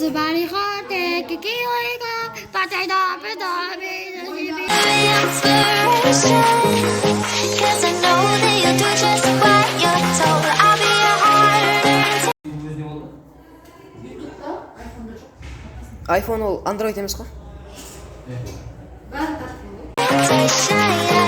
수발이 헛되게 기회가 빠져다 빼다 Cause I know that you do just what you're told. I'll be your heart. iPhone ол Android емес қой? To shine.